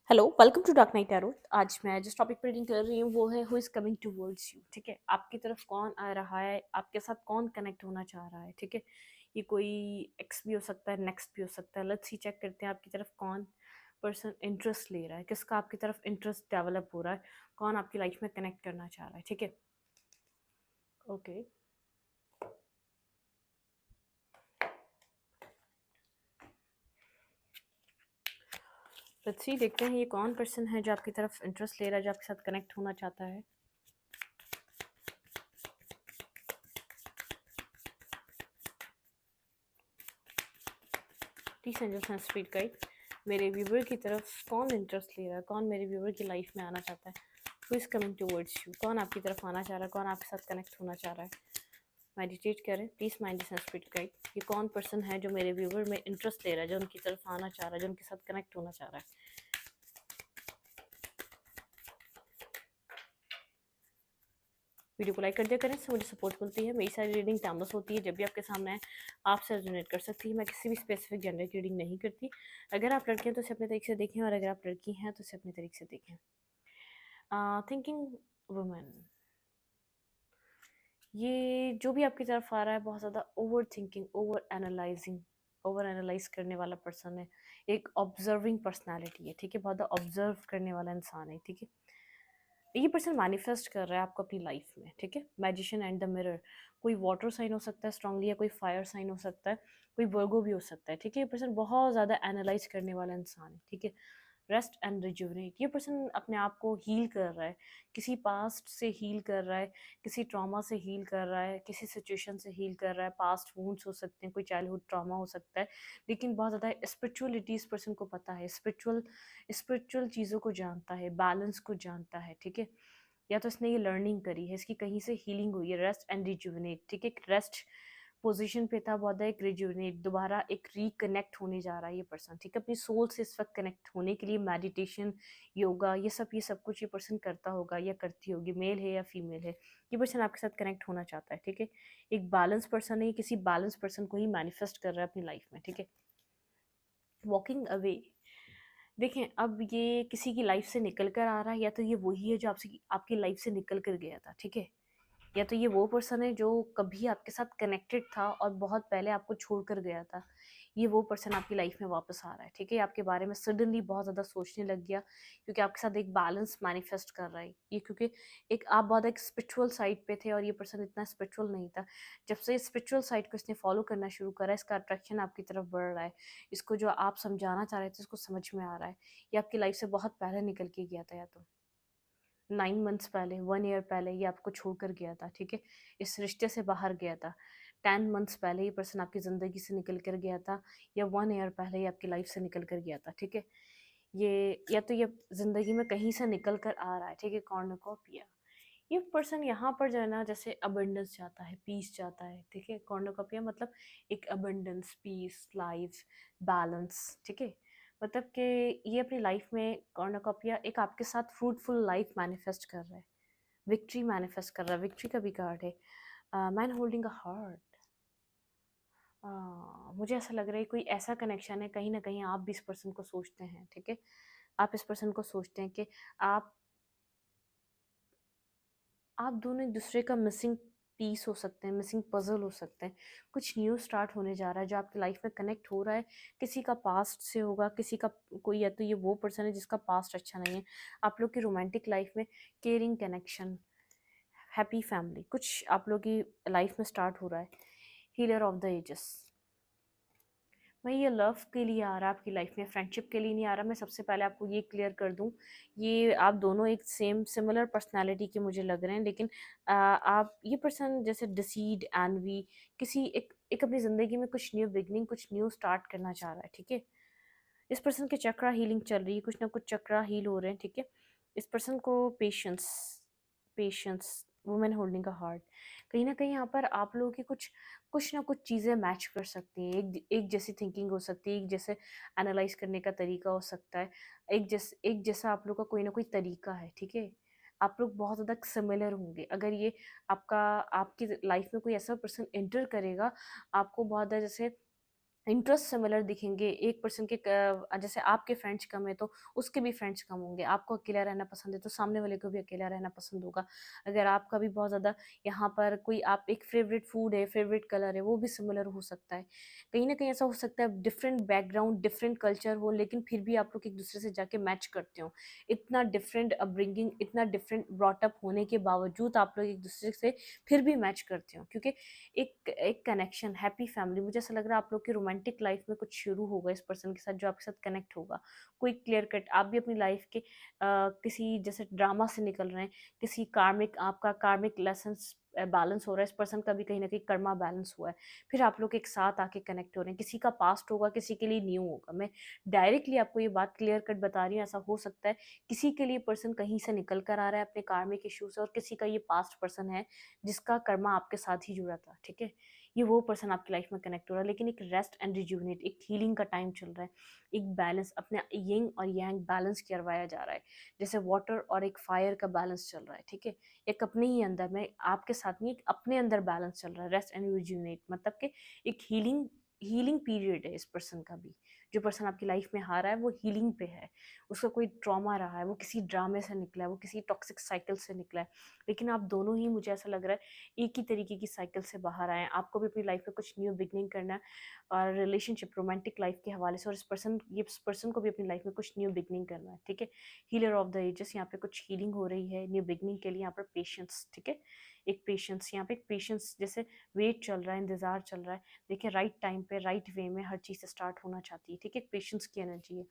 Hello, welcome to dark night tarot. आज मैं जिस टॉपिक पर रीडिंग कर रही हूँ वो है who is coming towards you. ठीक है, आपकी तरफ कौन आ रहा है, आपके साथ कौन कनेक्ट होना चाह रहा है। ठीक है, ये कोई एक्स भी हो सकता है, नेक्स्ट भी हो सकता है। लेट्स सी चेक करते हैं आपकी तरफ कौन पर्सन इंटरेस्ट ले रहा है, किसका आपकी तरफ इंटरेस्ट डेवलप हो रहा है, कौन आपकी लाइफ में कनेक्ट करना चाह रहा है। ठीक है, ओके। लेट्स सी, देखते हैं ये कौन पर्सन है जो आपकी तरफ इंटरेस्ट ले रहा है, जो आपके साथ कनेक्ट होना चाहता है। Please angels and spirit guide, मेरे व्यूवर की तरफ कौन इंटरेस्ट ले रहा है, कौन मेरे व्यूवर की लाइफ में आना चाहता है। Who is coming towards you, कौन आपकी तरफ आना चाह रहा है, कौन आपके साथ कनेक्ट होना चाह रहा है। मेडिटेट करें please, mind and spirit guide. ये कौन पर्सन है जो मेरे व्यूवर में इंटरेस्ट ले रहा है, जो उनकी तरफ आना चाह रहा है, जो उनके साथ कनेक्ट होना चाह रहा है। वीडियो को लाइक कर दिया करें, इससे मुझे सपोर्ट मिलती है। मेरी सारी रीडिंग टाइमलेस होती है, जब भी आपके सामने है आपसे रेजोनेट कर सकती है। मैं किसी भी स्पेसिफिक जेंडर की रीडिंग नहीं करती। अगर आप लड़के हैं तो इसे अपने तरीके से देखें, और अगर आप लड़की हैं तो इसे अपने तरीके से देखें। थिंकिंग वुमन, ये जो भी आपकी तरफ आ रहा है बहुत ज़्यादा ओवर थिंकिंग, ओवर एनालाइज करने वाला पर्सन है। एक ऑब्जर्विंग पर्सनालिटी है। ठीक है, बहुत ऑब्जर्व करने वाला इंसान है। ठीक है, ये पर्सन मैनिफेस्ट कर रहा है आपको अपनी लाइफ में। ठीक है, मैजिशियन एंड द मिरर, कोई वाटर साइन हो सकता है स्ट्रांगली, या कोई फायर साइन हो सकता है, कोई वर्गो भी हो सकता है। ठीक है, ये पर्सन बहुत ज़्यादा एनालाइज करने वाला इंसान है। ठीक है, रेस्ट एंड रिजुवनेट, ये पर्सन अपने आप को हील कर रहा है, किसी पास्ट से हील कर रहा है, किसी ट्रॉमा से हील कर रहा है, किसी सिचुएशन से हील कर रहा है। पास्ट वूंड्स हो सकते हैं, कोई चाइल्डहुड ट्रॉमा हो सकता है, लेकिन बहुत ज़्यादा स्पिरिचुअलिटी इस पर्सन को पता है। स्पिरिचुअल चीज़ों को जानता है, बैलेंस को जानता है। ठीक है, या तो इसने ये लर्निंग करी है, इसकी कहीं से हीलिंग हुई है। रेस्ट एंड रिजुवनेट, ठीक है, रेस्ट पोजीशन पे था, बहुत एक रिजुवनेट, दोबारा एक रिकनेक्ट होने जा रहा है ये पर्सन। ठीक है, अपनी सोल से इस वक्त कनेक्ट होने के लिए मेडिटेशन, योगा, ये सब कुछ ये पर्सन करता होगा या करती होगी। मेल है या फीमेल है, ये पर्सन आपके साथ कनेक्ट होना चाहता है। ठीक है, एक बैलेंस पर्सन है, किसी बैलेंस पर्सन को ही मैनिफेस्ट कर रहा है अपनी लाइफ में। ठीक है, वॉकिंग अवे, देखें अब ये किसी की लाइफ से निकल कर आ रहा है, या तो ये वही है जो आपसे आपकी लाइफ से निकल कर गया था। ठीक है, या तो ये वो पर्सन है जो कभी आपके साथ कनेक्टेड था और बहुत पहले आपको छोड़ कर गया था। ये वो पर्सन आपकी लाइफ में वापस आ रहा है। ठीक है, आपके बारे में सडनली बहुत ज़्यादा सोचने लग गया, क्योंकि आपके साथ एक बैलेंस मैनिफेस्ट कर रहा है ये। क्योंकि एक आप बहुत एक स्पिरिचुअल साइड पे थे और ये पर्सन इतना स्पिरिचुअल नहीं था। जब से स्पिरिचुअल साइड को इसने फॉलो करना शुरू करा, इसका अट्रैक्शन आपकी तरफ बढ़ रहा है। इसको जो आप समझाना चाह रहे थे उसको समझ में आ रहा है। ये आपकी लाइफ से बहुत पहले निकल के गया था, या तो 9 मंथ्स पहले, 1 ईयर पहले ये आपको छोड़कर गया था। ठीक है, इस रिश्ते से बाहर गया था। 10 मंथ्स पहले ये पर्सन आपकी ज़िंदगी से निकल कर गया था, या 1 ईयर पहले ये आपकी लाइफ से निकल कर गया था। ठीक है, ये या तो ये ज़िंदगी में कहीं से निकल कर आ रहा है। ठीक है, कॉर्नुकोपिया, ये पर्सन यहाँ पर जो है ना, जैसे अबंडेंस चाहता है, पीस चाहता है। ठीक है, कॉर्नुकोपिया मतलब एक अबंडेंस, पीस, लाइफ, बैलेंस। ठीक है, मतलब कि ये अपनी लाइफ में कॉर्नुकोपिया एक आपके साथ फ्रूटफुल लाइफ मैनिफेस्ट कर रहा है, विक्ट्री मैनिफेस्ट कर रहा है। विक्ट्री का भी कार्ड है, मैन होल्डिंग अ हार्ट। मुझे ऐसा लग रहा है कोई ऐसा कनेक्शन है, कहीं ना कहीं आप भी इस पर्सन को सोचते हैं। ठीक है, आप इस पर्सन को सोचते हैं कि आप आप दोनों एक दूसरे का मिसिंग पीस हो सकते हैं, मिसिंग पजल हो सकते हैं। कुछ न्यू स्टार्ट होने जा रहा है जो आपकी लाइफ में कनेक्ट हो रहा है। किसी का पास्ट से होगा, किसी का कोई, या तो ये वो पर्सन है जिसका पास्ट अच्छा नहीं है। आप लोग की रोमांटिक लाइफ में केयरिंग कनेक्शन, हैप्पी फैमिली, कुछ आप लोग की लाइफ में स्टार्ट हो रहा है। हीलर ऑफ द एजेस, मैं ये लव के लिए आ रहा है आपकी लाइफ में, फ्रेंडशिप के लिए नहीं आ रहा। मैं सबसे पहले आपको ये क्लियर कर दूं, ये आप दोनों एक सेम सिमिलर पर्सनालिटी के मुझे लग रहे हैं, लेकिन आप ये पर्सन जैसे डिसीड, एनवी, किसी एक एक अपनी ज़िंदगी में कुछ न्यू बिगनिंग, कुछ न्यू स्टार्ट करना चाह रहा है। ठीक है, इस पर्सन के चक्रा हीलिंग चल रही है, कुछ ना कुछ चक्रा हील हो रहे हैं। ठीक है, इस पर्सन को पेशेंस, वुमेन होल्डिंग का हार्ट, कहीं ना कहीं यहाँ पर आप लोगों की कुछ कुछ ना कुछ चीज़ें मैच कर सकती हैं। एक जैसी थिंकिंग हो सकती है, एक जैसे एनालाइज करने का तरीका हो सकता है, एक जैसा आप लोग का कोई ना कोई तरीका है। ठीक है, आप लोग बहुत ज़्यादा सिमिलर होंगे। अगर ये आपका आपकी लाइफ में कोई ऐसा पर्सन एंटर करेगा, आपको बहुत ज़्यादा जैसे इंटरेस्ट सिमिलर दिखेंगे। एक पर्सन के जैसे आपके फ्रेंड्स कम है तो उसके भी फ्रेंड्स कम होंगे। आपको अकेला रहना पसंद है तो सामने वाले को भी अकेला रहना पसंद होगा। अगर आपका भी बहुत ज़्यादा यहाँ पर कोई आप एक फेवरेट फूड है, फेवरेट कलर है, वो भी सिमिलर हो सकता है। कहीं ना कहीं ऐसा हो सकता है डिफरेंट बैकग्राउंड, डिफरेंट कल्चर हो, लेकिन फिर भी आप लोग एक दूसरे से जाके मैच करते हो। इतना डिफरेंट अपब्रिंगिंग, इतना डिफरेंट ब्रॉटअप होने के बावजूद आप लोग एक दूसरे से फिर भी मैच करते हो, क्योंकि एक एक कनेक्शन, हैप्पी फैमिली। मुझे ऐसा लग रहा है आप लोग की रोमांटिक लाइफ में कुछ शुरू होगा इस पर्सन के साथ जो आपके साथ कनेक्ट होगा। कोई क्लियर कट, आप भी अपनी लाइफ के किसी जैसे ड्रामा से निकल रहे हैं, किसी कार्मिक, आपका कार्मिक लेसन्स बैलेंस हो रहा है, इस पर्सन का भी कहीं ना कहीं कर्मा बैलेंस हुआ है, फिर आप लोग एक साथ आके कनेक्ट हो रहे हैं। किसी का पास्ट होगा, किसी के लिए न्यू होगा। मैं डायरेक्टली आपको ये बात क्लियर कट बता रही हूँ, ऐसा हो सकता है किसी के लिए पर्सन कहीं से निकल कर आ रहा है अपने कार्मिक इशू से, और किसी का ये पास्ट पर्सन है जिसका कर्मा आपके साथ ही जुड़ा था, ठीक है। ये वो पर्सन आपकी लाइफ में कनेक्ट हो रहा है, लेकिन एक रेस्ट एंड रिज्यूनेट, एक हीलिंग का टाइम चल रहा है। एक बैलेंस, अपने यिंग और यांग बैलेंस करवाया जा रहा है, जैसे वाटर और एक फायर का बैलेंस चल रहा है, ठीक है। एक अपने ही अंदर में, आपके साथ नहीं, एक अपने अंदर बैलेंस चल रहा है, रेस्ट एंड रिज्यूनेट, मतलब कि एक हीलिंग हीलिंग पीरियड है इस पर्सन का भी। जो पर्सन आपकी लाइफ में आ रहा है वो हीलिंग पे है। उसका कोई ट्रॉमा रहा है, वो किसी ड्रामे से निकला है, वो किसी टॉक्सिक साइकिल से निकला है, लेकिन आप दोनों ही, मुझे ऐसा लग रहा है, एक ही तरीके की साइकिल से बाहर आए हैं। आपको भी अपनी लाइफ में कुछ न्यू बिगनिंग करना है, और रिलेशनशिप, रोमांटिक लाइफ के हवाले से, और इस पर्सन को भी अपनी लाइफ में कुछ न्यू बिगनिंग करना है, ठीक है। हीलर ऑफ द एजेस, यहाँ पे कुछ हीलिंग हो रही है न्यू बिगनिंग के लिए। यहाँ पर पेशेंस, ठीक है। एक पेशेंस, यहाँ पे एक पेशेंस, जैसे वेट चल रहा है, इंतजार चल रहा है। देखिए राइट टाइम पे, राइट वे में हर चीज़ स्टार्ट होना चाहती है, ठीक है। एक पेशेंस की एनर्जी है।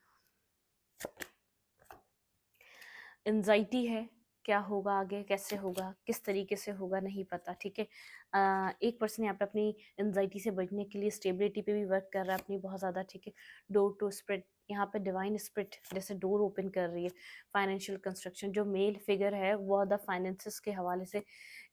एंजाइटी है, क्या होगा आगे, कैसे होगा, किस तरीके से होगा, नहीं पता, ठीक है। एक पर्सन यहाँ पे अपनी एंजाइटी से बचने के लिए स्टेबिलिटी पे भी वर्क कर रहा है अपनी बहुत ज़्यादा, ठीक है। डोर टू स्प्रेड, यहाँ पे डिवाइन स्प्रिट जैसे डोर ओपन कर रही है। फाइनेंशियल कंस्ट्रक्शन, जो मेल फिगर है वो द फाइनेंसिस के हवाले से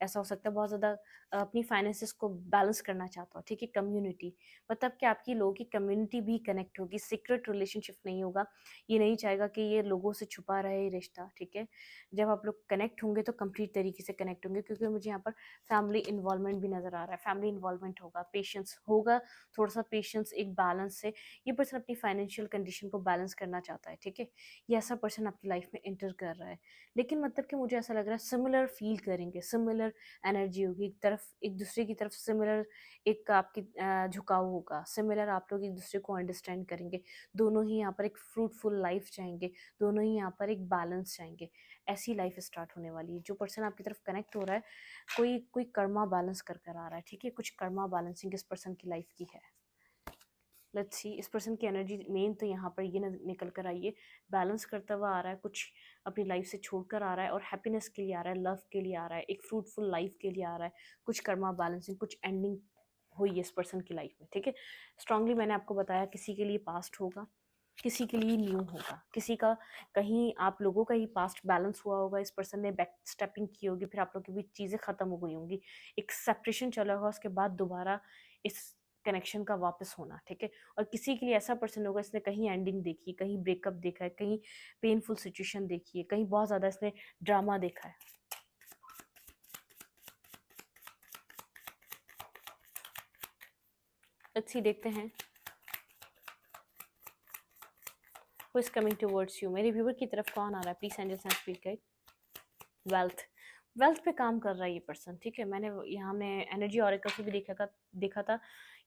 ऐसा हो सकता है बहुत ज़्यादा अपनी फाइनेंसिस को बैलेंस करना चाहता हो, ठीक है। कम्युनिटी, मतलब कि आपकी लोगों की कम्युनिटी भी कनेक्ट होगी, सीक्रेट रिलेशनशिप नहीं होगा। ये नहीं चाहेगा कि ये लोगों से छुपा रहे ये रिश्ता, ठीक है। जब आप लोग कनेक्ट होंगे तो कंप्लीट तरीके से कनेक्ट होंगे, क्योंकि मुझे यहाँ पर फैमिली इन्वॉल्वमेंट भी नजर आ रहा है। फैमिली इन्वॉल्वमेंट होगा, पेशेंस होगा, थोड़ा सा पेशेंस, एक बैलेंस से ये पर्सन अपनी फाइनेंशियल कंडीशन को बैलेंस करना चाहता है, ठीक है। ये ऐसा पर्सन आपकी लाइफ में एंटर कर रहा है, लेकिन मतलब कि मुझे ऐसा लग रहा है सिमिलर फील करेंगे, सिमिलर एनर्जी होगी, एक तरफ एक दूसरे की तरफ सिमिलर एक आपकी झुकाव होगा, सिमिलर आप लोग एक दूसरे को अंडरस्टैंड करेंगे। दोनों ही यहाँ पर एक फ्रूटफुल लाइफ चाहेंगे, दोनों ही यहाँ पर एक बैलेंस चाहेंगे। ऐसी लाइफ स्टार्ट होने वाली है। जो पर्सन आपकी तरफ कनेक्ट हो रहा है, कोई कोई कर्मा बैलेंस कर कर आ रहा है, ठीक है। कुछ कर्मा बैलेंसिंग इस पर्सन की लाइफ की है। लेट्स सी, इस पर्सन की एनर्जी मेन तो यहाँ पर ये निकल कर आई है, बैलेंस करता हुआ आ रहा है, कुछ अपनी लाइफ से छोड़कर आ रहा है, और हैप्पीनेस के लिए आ रहा है, लव के लिए आ रहा है, एक फ्रूटफुल लाइफ के लिए आ रहा है। कुछ कर्मा बैलेंसिंग, कुछ एंडिंग हुई है इस पर्सन की लाइफ में, ठीक है। स्ट्रांगली मैंने आपको बताया, किसी के लिए पास्ट होगा, किसी के लिए न्यू होगा, किसी का कहीं आप लोगों का ही पास्ट बैलेंस हुआ होगा, इस पर्सन ने बैक स्टेपिंग की होगी, फिर आप लोग के बीच चीज़ें खत्म हो गई होंगी, एक सेपरेशन चला होगा, उसके बाद दोबारा इस कनेक्शन का वापस होना, ठीक है। और किसी के लिए ऐसा पर्सन होगा, इसने कहीं एंडिंग देखी, कहीं ब्रेकअप देखा है, कहीं पेनफुल सिचुएशन देखी है, कहीं बहुत ज़्यादा इसने ड्रामा देखा है। अच्छी देखते हैं who is coming towards you. मेरे व्यूवर की तरफ कौन आ रहा है, please angels and speak guide. Wealth, wealth पे काम कर रहा है ये पर्सन, ठीक है। यहाँ हमने एनर्जी ऑरेकल से भी देखा था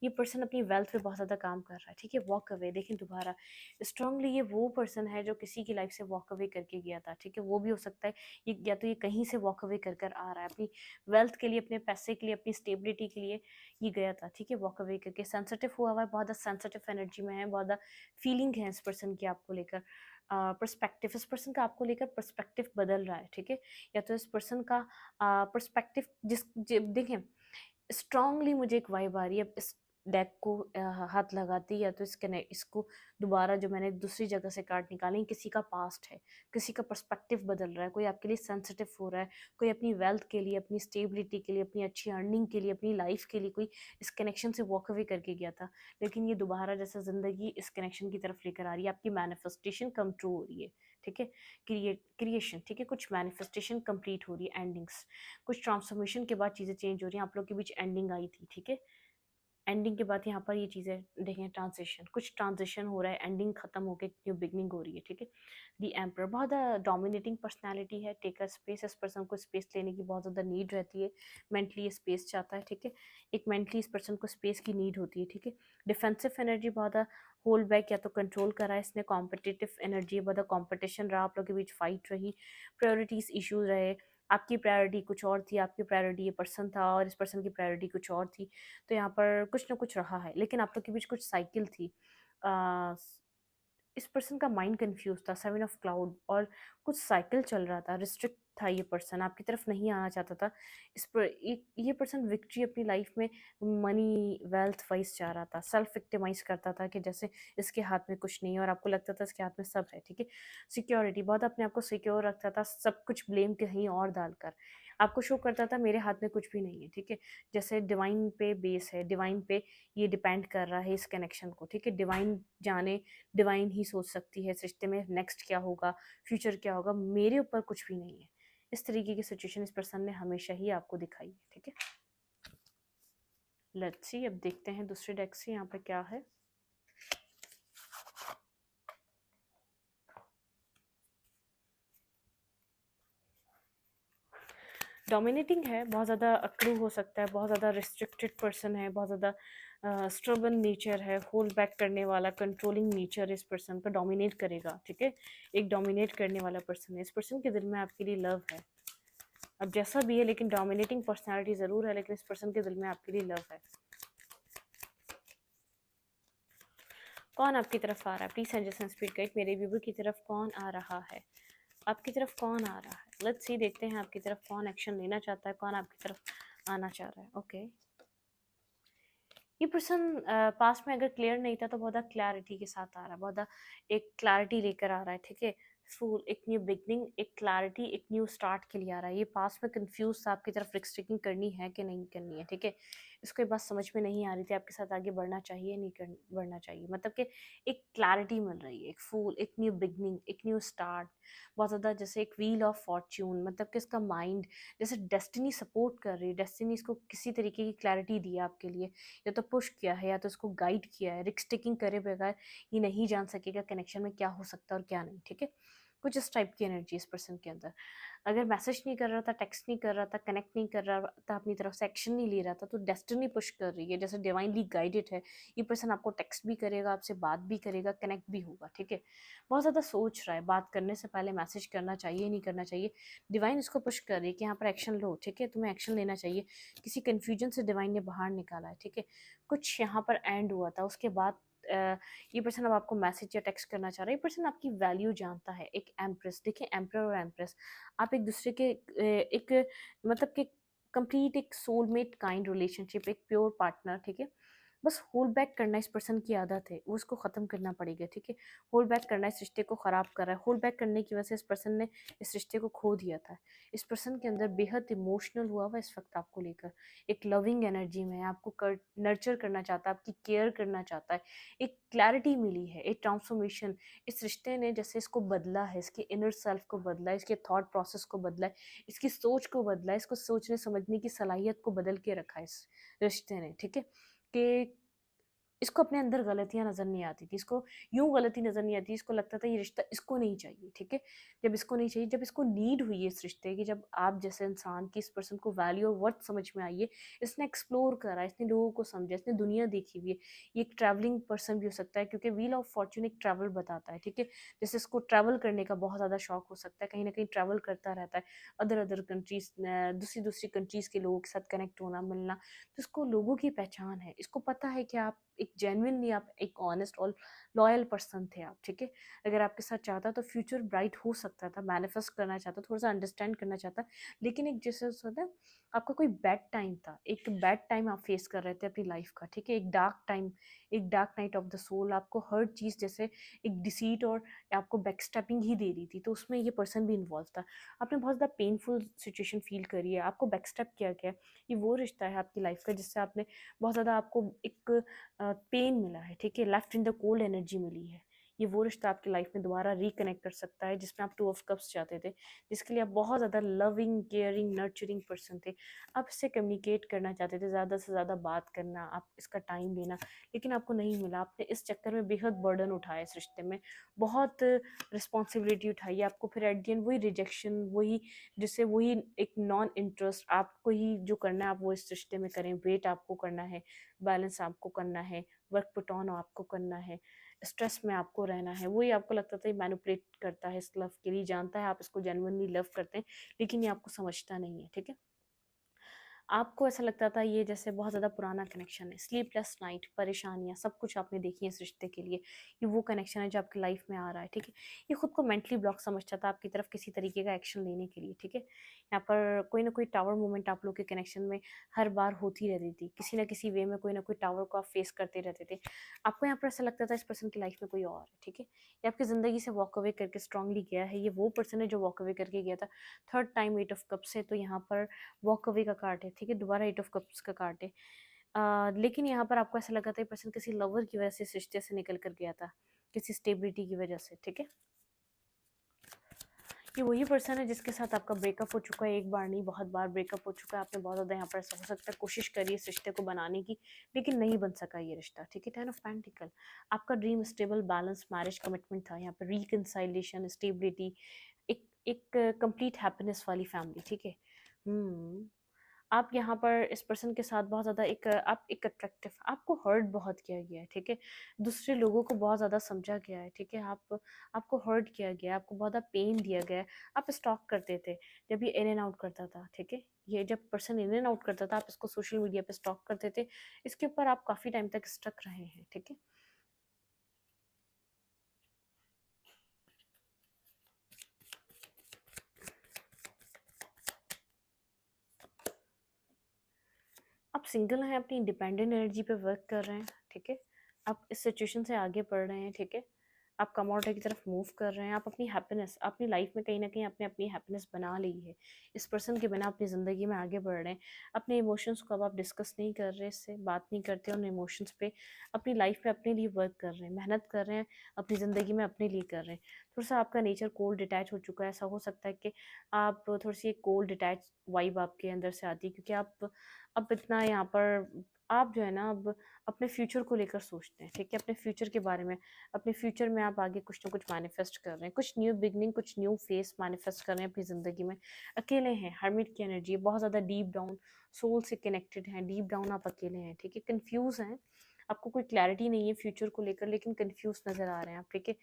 ये पर्सन अपनी वेल्थ पे बहुत ज़्यादा काम कर रहा है, ठीक है। वॉक अवे, देखें दोबारा स्ट्रांगली, ये वो पर्सन है जो किसी की लाइफ से वॉक अवे करके गया था, ठीक है। वो भी हो सकता है ये, या तो ये कहीं से वॉक अवे कर कर आ रहा है, अपनी वेल्थ के लिए, अपने पैसे के लिए, अपनी स्टेबिलिटी के लिए ये गया था, ठीक है। वॉक अवे करके सेंसिटिव हुआ हुआ है, बहुत ज़्यादा सेंसिटिव एनर्जी में है, बहुत ज़्यादा फीलिंग है इस पर्सन की आपको लेकर। पर्सपेक्टिव, इस पर्सन का आपको लेकर पर्सपेक्टिव बदल रहा है, ठीक है। या तो इस पर्सन का पर्सपेक्टिव देखें, स्ट्रांगली मुझे एक वाइब आ रही है इस डेक को हाथ लगाती, या तो इसको दोबारा, जो मैंने दूसरी जगह से कार्ड निकाली, किसी का पास्ट है, किसी का पर्सपेक्टिव बदल रहा है, कोई आपके लिए सेंसिटिव हो रहा है, कोई अपनी वेल्थ के लिए, अपनी स्टेबिलिटी के लिए, अपनी अच्छी अर्निंग के लिए, अपनी लाइफ के लिए कोई इस कनेक्शन से वॉक अवे करके गया था, लेकिन ये दोबारा जैसा ज़िंदगी इस कनेक्शन की तरफ लेकर आ रही है, आपकी मैनिफेस्टेशन कम ट्रू हो रही है, ठीक है। क्रिएशन, ठीक है, कुछ मैनिफेस्टेशन कंप्लीट हो रही है, एंडिंग्स, कुछ ट्रांसफॉर्मेशन के बाद चीज़ें चेंज हो रही हैं, आप लोग के बीच एंडिंग आई थी, ठीक है। एंडिंग के बाद यहाँ पर ये चीज़ें देखें, ट्रांजिशन, कुछ ट्रांजिशन हो रहा है, एंडिंग खत्म होकर न्यू बिगनिंग हो रही है, ठीक है। दी एम्पर बहुत ज़्यादा डोमिनेटिंग पर्सनैलिटी है, टेकर स्पेस, इस पर्सन को स्पेस लेने की बहुत ज़्यादा नीड रहती है, मेंटली ये स्पेस चाहता है, ठीक है। एक मेंटली इस पर्सन को स्पेस की नीड होती है, ठीक है। डिफेंसिव एनर्जी बहुत ज़्यादा होल्ड बैक या तो कंट्रोल करा है इसने, कॉम्पिटिटिव एनर्जी बहुत ज़्यादा कॉम्पिटिशन रहा, आप लोगों के बीच फाइट रही, प्रायोरिटीज़ इश्यूज रहे, आपकी प्रायोरिटी कुछ और थी, आपकी प्रायोरिटी ये पर्सन था और इस पर्सन की प्रायोरिटी कुछ और थी, तो यहाँ पर कुछ ना कुछ रहा है, लेकिन आप लोग के बीच कुछ साइकिल थी। आ, इस पर्सन का माइंड कंफ्यूज था, सेवन ऑफ क्लाउड, और कुछ साइकिल चल रहा था, रिस्ट्रिक्ट था, ये पर्सन आपकी तरफ नहीं आना चाहता था। इस पर ये पर्सन विक्ट्री अपनी लाइफ में मनी वेल्थ वाइज चाह रहा था, सेल्फ विक्टिमाइज करता था कि जैसे इसके हाथ में कुछ नहीं है और आपको लगता था इसके हाथ में सब है, ठीक है। सिक्योरिटी, बहुत अपने आप को सिक्योर रखता था, सब कुछ ब्लेम कहीं और डालकर आपको शो करता था मेरे हाथ में कुछ भी नहीं है, ठीक है। जैसे डिवाइन पे बेस है, डिवाइन पे ये डिपेंड कर रहा है इस कनेक्शन को, ठीक है। डिवाइन जाने, डिवाइन ही सोच सकती है इस रिश्ते में नेक्स्ट क्या होगा, फ्यूचर क्या होगा, मेरे ऊपर कुछ भी नहीं है। इस तरीके की सिचुएशन इस पर्सन ने हमेशा ही आपको दिखाई है, ठीक है। लेट्स सी, अब देखते हैं दूसरे डेक से यहाँ पे क्या है। डोमिनेटिंग है, बहुत ज़्यादा अकड़ू हो सकता है, बहुत ज़्यादा रिस्ट्रिक्टेड पर्सन है, बहुत ज़्यादा स्ट्रबन नेचर है, होल्ड बैक करने वाला, कंट्रोलिंग नेचर इस पर्सन का, डोमिनेट करेगा, ठीक है। एक डोमिनेट करने वाला पर्सन है, इस पर्सन के दिल में आपके लिए लव है, अब जैसा भी है, लेकिन डोमिनेटिंग पर्सनालिटी ज़रूर है, लेकिन इस पर्सन के दिल में आपके लिए लव है। कौन आपकी तरफ आ रहा है, प्लीज सजेशन स्पीड गाइड, मेरे व्यूवर की तरफ कौन आ रहा है, आपकी तरफ कौन आ रहा है। लेट्स सी, देखते हैं आपकी तरफ कौन एक्शन लेना चाहता है, कौन आपकी तरफ आना चाह रहा है। ओके, ये पर्सन पास में अगर क्लियर नहीं था तो बहुत ज़्यादा क्लैरिटी के साथ आ रहा है, बहुत ज़्यादा एक क्लैरिटी लेकर आ रहा है, ठीक है। फूल, एक न्यू बिगनिंग, एक क्लैरिटी, एक न्यू स्टार्ट के लिए आ रहा है। ये पास में कंफ्यूज था आपकी तरफ रिस्ट्रिक्टिंग करनी है कि नहीं करनी है, ठीक है। इसको ये बात समझ में नहीं आ रही थी आपके साथ आगे बढ़ना चाहिए नहीं कर बढ़ना चाहिए, मतलब कि एक क्लैरिटी मिल रही है, एक फूल, एक न्यू बिगनिंग, एक न्यू स्टार्ट, बहुत ज़्यादा जैसे एक व्हील ऑफ फॉर्च्यून, मतलब कि इसका माइंड जैसे डेस्टिनी सपोर्ट कर रही है, डेस्टिनी इसको किसी तरीके की क्लैरिटी दी है आपके लिए, या तो पुश किया है या तो उसको गाइड किया है, रिस्क टेकिंग करे बगैर ये नहीं जान सकेगा कनेक्शन में क्या हो सकता है और क्या नहीं, ठीक है। कुछ इस टाइप की एनर्जी इस पर्सन के अंदर, अगर मैसेज नहीं कर रहा था, टेक्स्ट नहीं कर रहा था, कनेक्ट नहीं कर रहा था, अपनी तरफ से एक्शन नहीं ले रहा था, तो डेस्टिनी पुश कर रही है, जैसे डिवाइनली गाइडेड है। ये पर्सन आपको टेक्स्ट भी करेगा, आपसे बात भी करेगा, कनेक्ट भी होगा, ठीक है। बहुत ज़्यादा सोच रहा है, बात करने से पहले मैसेज करना चाहिए नहीं करना चाहिए, डिवाइन इसको पुश कर रही है कि यहाँ पर एक्शन लो, ठीक है, तुम्हें एक्शन लेना चाहिए। किसी कन्फ्यूजन से डिवाइन ने बाहर निकाला है, ठीक है। कुछ यहाँ पर एंड हुआ था, उसके बाद ये पर्सन अब आपको मैसेज या टेक्स्ट करना चाह रहा है। ये पर्सन आपकी वैल्यू जानता है, एक एम्प्रेस, देखिए एम्प्रर और एम्प्रेस, आप एक दूसरे के एक मतलब कि कंप्लीट एक सोलमेट काइंड रिलेशनशिप, एक प्योर पार्टनर, ठीक है। बस होल्ड बैक करना इस पर्सन की आदत है, वो उसको ख़त्म करना पड़ेगा, ठीक है। होल्ड बैक करना इस रिश्ते को ख़राब कर रहा है, होल्ड बैक करने की वजह से इस पर्सन ने इस रिश्ते को खो दिया था। इस पर्सन के अंदर बेहद इमोशनल हुआ हुआ इस वक्त आपको लेकर, एक लविंग एनर्जी में आपको नर्चर करना चाहता है, आपकी केयर करना चाहता है। एक क्लैरिटी मिली है, एक ट्रांसफॉर्मेशन, इस रिश्ते ने जैसे इसको बदला है, इसके इनर सेल्फ को बदला है, इसके थॉट प्रोसेस को बदला है, इसकी सोच को बदला है, इसको सोचने समझने की सलाहियत को बदल के रखा है इस रिश्ते ने, ठीक है। कि इसको अपने अंदर गलतियाँ नज़र नहीं आती थी, इसको यूँ गलती नज़र नहीं आती, इसको लगता था ये रिश्ता इसको नहीं चाहिए, ठीक है। जब इसको नहीं चाहिए, जब इसको नीड हुई है इस रिश्ते की, जब आप जैसे इंसान की इस पर्सन को वैल्यू और वर्थ समझ में आई है, इसने एक्सप्लोर करा, इसने लोगों को समझा, इसने दुनिया देखी हुई है। ये एक ट्रैवलिंग पर्सन भी हो सकता है, क्योंकि व्हील ऑफ फॉर्च्यून एक ट्रैवल बताता है, ठीक है। जैसे इसको ट्रैवल करने का बहुत ज़्यादा शौक हो सकता है, कहीं न कहीं ट्रैवल करता रहता है, अदर-अदर कंट्रीज़, दूसरी-दूसरी कंट्रीज़ के लोगों के साथ कनेक्ट होना, मिलना। तो इसको लोगों की पहचान है, इसको पता है कि आप एक जेन्युइनली, आप एक ऑनेस्ट और लॉयल पर्सन थे आप, ठीक है। अगर आपके साथ चाहता तो फ्यूचर ब्राइट हो सकता था, मैनिफेस्ट करना चाहता, थोड़ा सा अंडरस्टैंड करना चाहता, लेकिन एक जैसे होता है आपका कोई बैड टाइम था, एक बैड टाइम आप फेस कर रहे थे अपनी लाइफ का, ठीक है। एक डार्क टाइम, एक dark night of the soul, आपको हर चीज़ जैसे एक डिसीट और आपको बैकस्टैपिंग ही दे रही थी, तो उसमें ये पर्सन भी इन्वॉल्व था। आपने बहुत ज़्यादा पेनफुल सिचुएशन फील करी है, आपको बैकस्टैप किया गया है। ये वो रिश्ता है आपकी लाइफ का जिससे आपने बहुत ज़्यादा, आपको एक पेन मिला है, ठीक है, left in the cold energy मिली है। ये वो रिश्ता आपकी लाइफ में दोबारा रिकनेक्ट कर सकता है जिसमें आप टू ऑफ कप्स चाहते थे, जिसके लिए आप बहुत ज़्यादा लविंग केयरिंग नर्चरिंग पर्सन थे। आप इससे कम्युनिकेट करना चाहते थे, ज़्यादा से ज़्यादा बात करना, आप इसका टाइम लेना, लेकिन आपको नहीं मिला। आपने इस चक्कर में बेहद बर्डन उठाया, इस रिश्ते में बहुत रिस्पॉन्सिबिलिटी उठाई, आपको फिर एट द एंड वही रिजेक्शन, वही जिससे वही एक नॉन इंटरेस्ट, आपको ही जो करना है आप वो इस रिश्ते में करें, वेट आपको करना है, बैलेंस आपको करना है, वर्क पुट ऑन आपको करना है, स्ट्रेस में आपको रहना है। वही आपको लगता था ये मैनिपुलेट करता है इस लव के लिए, जानता है आप इसको जेन्युइनली लव करते हैं, लेकिन ये आपको समझता नहीं है, ठीक है। आपको ऐसा लगता था ये जैसे बहुत ज़्यादा पुराना कनेक्शन है, स्लीपलेस नाइट, परेशानियाँ, सब कुछ आपने देखी है इस रिश्ते के लिए, ये वो कनेक्शन है जो आपकी लाइफ में आ रहा है, ठीक है। ये खुद को मेंटली ब्लॉक समझता था आपकी तरफ किसी तरीके का एक्शन लेने के लिए, ठीक है। यहाँ पर कोई ना कोई टावर मोमेंट आप लोग के कनेक्शन में हर बार होती रहती थी, किसी ना किसी वे में कोई ना कोई टावर को आप फेस करते रहते थे। आपको यहाँ पर ऐसा लगता था इस पर्सन की लाइफ में कोई और है, ठीक है। ये आपकी ज़िंदगी से वॉक अवे करके स्ट्रांगली गया है, ये वो पर्सन है जो वॉक अवे करके गया था। थर्ड टाइम 8 ऑफ कप्स है, तो यहाँ पर वॉक अवे का कार्ड है, ठीक है, दोबारा 8 ऑफ कप्स का कार्ड है। लेकिन यहाँ पर आपको ऐसा लगा था ये पर्सन किसी लवर की वजह से इस रिश्ते से निकल कर गया था, किसी स्टेबिलिटी की वजह से, ठीक है। ये वही पर्सन है जिसके साथ आपका ब्रेकअप हो चुका है, एक बार नहीं बहुत बार ब्रेकअप हो चुका है, आपने बहुत ज़्यादा यहाँ पर ऐसा हो सकता है कोशिश करी इस रिश्ते को बनाने की, लेकिन नहीं बन सका ये रिश्ता, ठीक है। 10 ऑफ पेंटिकल, आपका dream stable balance marriage commitment था, यहाँ पर रिकंसाइलेशन, स्टेबिलिटी, एक एक कंप्लीट हैप्पीनेस वाली फैमिली, ठीक है। आप यहाँ पर इस पर्सन के साथ बहुत ज़्यादा आप एक अट्रैक्टिव, आपको हर्ट बहुत किया गया है, ठीक है। दूसरे लोगों को बहुत ज़्यादा समझा गया है, ठीक है। आपको हर्ट किया गया है, आपको बहुत ज़्यादा पेन दिया गया है। आप स्टॉक करते थे जब ये इन एंड आउट करता था, ठीक है। ये जब पर्सन इन एंड आउट करता था आप इसको सोशल मीडिया पे स्टॉक करते थे, इसके ऊपर आप काफ़ी टाइम तक स्टक रहे हैं, ठीक है। आप सिंगल हैं, अपनी इंडिपेंडेंट एनर्जी पे वर्क कर रहे हैं, ठीक है। आप इस सिचुएशन से आगे बढ़ रहे हैं, ठीक है। आप कम आउट की तरफ मूव कर रहे हैं, आप अपनी हैप्पीनेस अपनी लाइफ में कहीं ना कहीं आपने अपनी हैप्पीनेस बना ली है, इस पर्सन के बिना अपनी ज़िंदगी में आगे बढ़ रहे हैं। अपने इमोशंस को अब आप डिस्कस नहीं कर रहे, इससे बात नहीं करते उन इमोशंस पे, अपनी लाइफ पे अपने लिए वर्क कर रहे हैं, मेहनत कर रहे हैं, अपनी ज़िंदगी में अपने लिए कर रहे हैं। थोड़ा सा आपका नेचर कोल्ड डिटैच हो चुका है, ऐसा हो सकता है कि आप थोड़ी सी एक कोल्ड डिटैच वाइब आपके अंदर से आती है, क्योंकि आप अब इतना यहाँ पर आप जो है ना अब अपने फ्यूचर को लेकर सोचते हैं, ठीक है। अपने फ्यूचर के बारे में, अपने फ्यूचर में आप आगे कुछ ना कुछ मैनिफेस्ट कर रहे हैं, कुछ न्यू बिगनिंग, कुछ न्यू फेस मैनिफेस्ट कर रहे हैं अपनी ज़िंदगी में। अकेले हैं, हर्मिट की एनर्जी है, बहुत ज़्यादा डीप डाउन सोल से कनेक्टेड हैं, डीप डाउन आप अकेले हैं, ठीक है। कन्फ्यूज़ हैं, आपको कोई क्लैरिटी नहीं है फ्यूचर को लेकर, लेकिन कन्फ्यूज़ नज़र आ रहे हैं आप, ठीक है।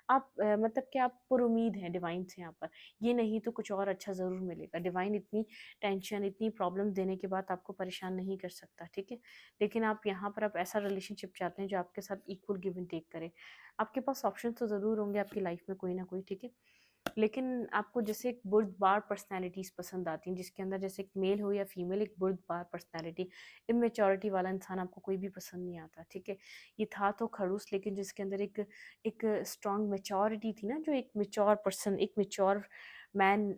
आप मतलब कि आप पुरुमीद हैं डिवाइन से यहाँ पर, ये नहीं तो कुछ और अच्छा ज़रूर मिलेगा। डिवाइन इतनी टेंशन, इतनी प्रॉब्लम देने के बाद आपको परेशान नहीं कर सकता, ठीक है। लेकिन आप यहाँ पर आप ऐसा रिलेशनशिप चाहते हैं जो आपके साथ इक्वल गिव एंड टेक करे। आपके पास ऑप्शन तो ज़रूर होंगे आपकी लाइफ में कोई ना कोई, ठीक है। लेकिन आपको जैसे एक बुर्दबार पर्सनैलिटीज़ पसंद आती हैं, जिसके अंदर जैसे एक मेल हो या फीमेल, एक बुर्दबार पर्सनैलिटी, इमेच्योरिटी वाला इंसान आपको कोई भी पसंद नहीं आता, ठीक है। ये था तो खड़ूस, लेकिन जिसके अंदर एक एक स्ट्रॉन्ग मेच्योरिटी थी ना, जो एक मेच्योर पर्सन, एक मेच्योर मैन,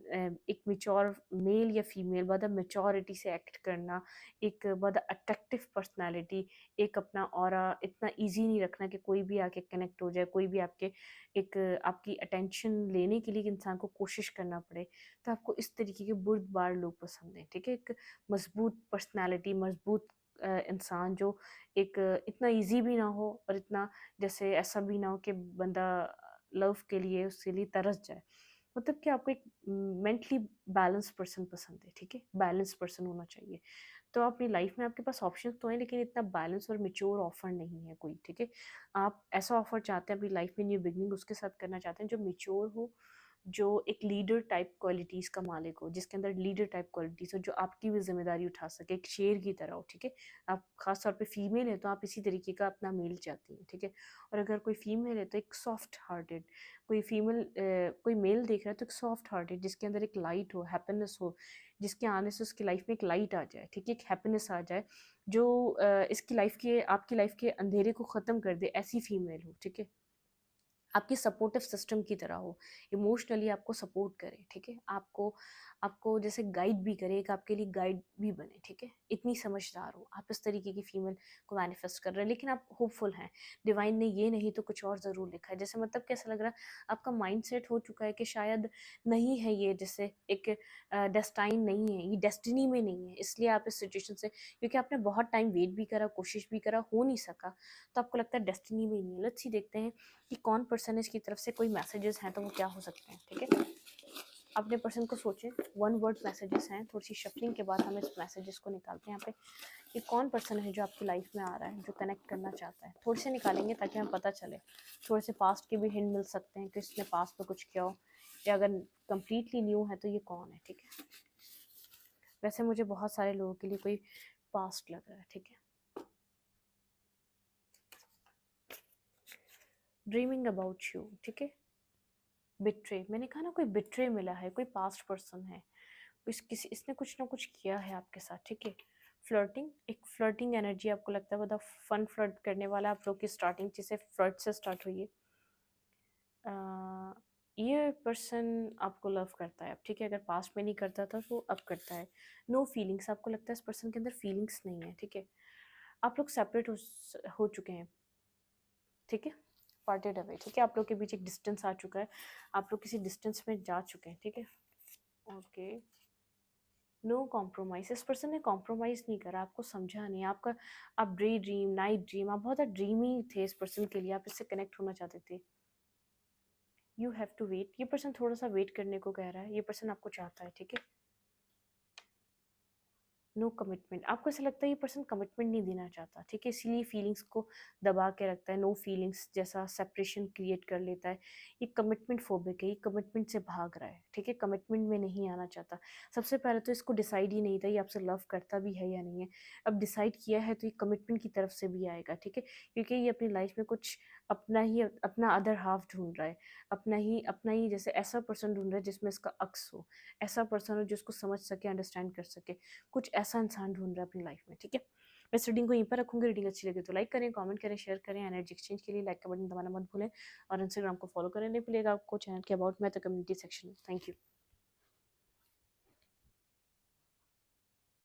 एक मेच्योर मेल या फीमेल बाद मेच्योरिटी से एक्ट करना, एक बाद अट्रैक्टिव पर्सनैलिटी, एक अपना ऑरा इतना ईजी नहीं रखना कि कोई भी आके कनेक्ट हो जाए, कोई भी आपके एक आपकी अटेंशन लेने के लिए इंसान को कोशिश करना पड़े। तो आपको इस तरीके के बुर्दबार लोग पसंद हैं, ठीक है। एक मजबूत पर्सनैलिटी, मजबूत इंसान जो एक इतना ईजी भी ना हो और इतना जैसे ऐसा भी ना हो कि बंदा लव के लिए उसके लिए तरस जाए। मतलब कि आपको एक मेंटली बैलेंस पर्सन पसंद है, ठीक है। बैलेंस पर्सन होना चाहिए। तो अपनी लाइफ में आपके पास ऑप्शंस तो हैं, लेकिन इतना बैलेंस और मैच्योर ऑफर नहीं है कोई, ठीक है। आप ऐसा ऑफर चाहते हैं अपनी लाइफ में न्यू बिगनिंग उसके साथ करना चाहते हैं जो मैच्योर हो, जो एक लीडर टाइप क्वालिटीज़ का मालिक हो, जिसके अंदर लीडर टाइप क्वालिटीज़ हो, जो आपकी भी जिम्मेदारी उठा सके, एक शेर की तरह हो, ठीक है। आप खास तौर पे फीमेल है तो आप इसी तरीके का अपना मेल चाहती हैं, ठीक है। और अगर कोई फीमेल है तो एक सॉफ्ट हार्टेड, कोई फीमेल कोई मेल देख रहा है तो एक सॉफ्ट हार्टेड, जिसके अंदर एक लाइट हो, हैप्पीनेस हो, जिसके आने से उसकी लाइफ में एक लाइट आ जाए, ठीक है, एक हैप्पीनेस आ जाए, जो इसकी लाइफ के आपकी लाइफ के अंधेरे को ख़त्म कर दे, ऐसी फीमेल हो, ठीक है। आपकी सपोर्टिव सिस्टम की तरह हो, इमोशनली आपको सपोर्ट करे, ठीक है, आपको आपको जैसे गाइड भी करे, एक आपके लिए गाइड भी बने, ठीक है, इतनी समझदार हो, आप इस तरीके की फीमेल को मैनिफेस्ट कर रहे हैं, लेकिन आप होपफुल हैं, डिवाइन ने ये नहीं तो कुछ और ज़रूर लिखा है, जैसे मतलब कैसा लग रहा है, आपका माइंड सेट हो चुका है कि शायद नहीं है ये, जैसे एक डेस्टाइन नहीं है, ये डेस्टिनी में नहीं है, इसलिए आप इस सिचुएशन से, क्योंकि आपने बहुत टाइम वेट भी करा, कोशिश भी करा, हो नहीं सका, तो आपको लगता है डेस्टिनी में ही नहीं है। लेट्स सी देखते हैं कि कौन परसेंटेज की तरफ से कोई मैसेजेस हैं तो वो क्या हो सकते हैं, ठीक है। अपने पर्सन को सोचें, वन वर्ड मैसेजेस हैं, थोड़ी सी शफलिंग के बाद हम इस मैसेजेस को निकालते हैं यहाँ पे कि कौन पर्सन है जो आपकी लाइफ में आ रहा है, जो कनेक्ट करना चाहता है। थोड़े से निकालेंगे ताकि हमें पता चले, थोड़े से पास्ट के भी हिंट मिल सकते हैं कि इसने पास्ट में कुछ किया हो, या अगर कम्प्लीटली न्यू है तो ये कौन है, ठीक है। वैसे मुझे बहुत सारे लोगों के लिए कोई पास्ट लग रहा है, ठीक है। ड्रीमिंग अबाउट यू, ठीक है। बिट्रे, मैंने कहा ना कोई बिट्रे मिला है, कोई पास्ट पर्सन है, इसने कुछ ना कुछ किया है आपके साथ, ठीक है। फ्लर्टिंग, एक फ्लर्टिंग एनर्जी आपको लगता है, मतलब फन फ्लर्ट करने वाला आप लोग की स्टार्टिंग जिसे फ्लर्ट से स्टार्ट हुई है। ये पर्सन आपको लव करता है अब, ठीक है, अगर पास्ट में नहीं करता था तो अब करता है। नो फीलिंग्स, आपको लगता है इस पर्सन के अंदर फीलिंग्स नहीं है, ठीक है। आप लोग सेपरेट हो चुके हैं, ठीक है, पार्टेड अवे, ठीक है, आप लोग के बीच एक डिस्टेंस आ चुका है, आप लोग किसी डिस्टेंस में जा चुके हैं, ठीक है। ओके, नो कॉम्प्रोमाइज, इस पर्सन ने कॉम्प्रोमाइज़ नहीं करा, आपको समझा नहीं, आपका आप डे ड्रीम, नाइट ड्रीम, आप बहुत ड्रीमी थे इस पर्सन के लिए, आप इससे कनेक्ट होना चाहते थे। यू हैव टू वेट, ये पर्सन थोड़ा सा वेट करने को कह रहा है, ये पर्सन आपको चाहता है, ठीक है। नो कमिटमेंट, आपको ऐसा लगता है ये पर्सन कमिटमेंट नहीं देना चाहता, ठीक है, इसीलिए फीलिंग्स को दबा के रखता है, नो फीलिंग्स जैसा सेपरेशन क्रिएट कर लेता है। ये कमिटमेंट फोबिक है, ये कमिटमेंट से भाग रहा है, ठीक है, कमिटमेंट में नहीं आना चाहता। सबसे पहले तो इसको डिसाइड ही नहीं था ये आपसे लव करता भी है या नहीं है, अब डिसाइड किया है तो ये कमिटमेंट की तरफ से भी आएगा, ठीक है, क्योंकि ये अपनी लाइफ में कुछ अपना अदर हाफ ढूंढ रहा है, अपना ही जैसे ऐसा पर्सन ढूंढ रहा है जिसमें इसका अक्स हो, ऐसा पर्सन हो जिसको समझ सके, अंडरस्टैंड कर सके, कुछ ऐसा इंसान ढूंढ रहा है अपनी लाइफ में, ठीक है। मैं इस रीडिंग को यहीं पर रखूंगी, रीडिंग अच्छी लगे तो लाइक करें, कमेंट करें, शेयर करें, एनर्जी एक्सचेंज के लिए लाइक का बटन दबाना मत भूलें, और इंस्टाग्राम को फॉलो करें नहीं भूलिएगा, आपको चैनल के अबाउट में तो कम्युनिटी सेक्शन। Thank you.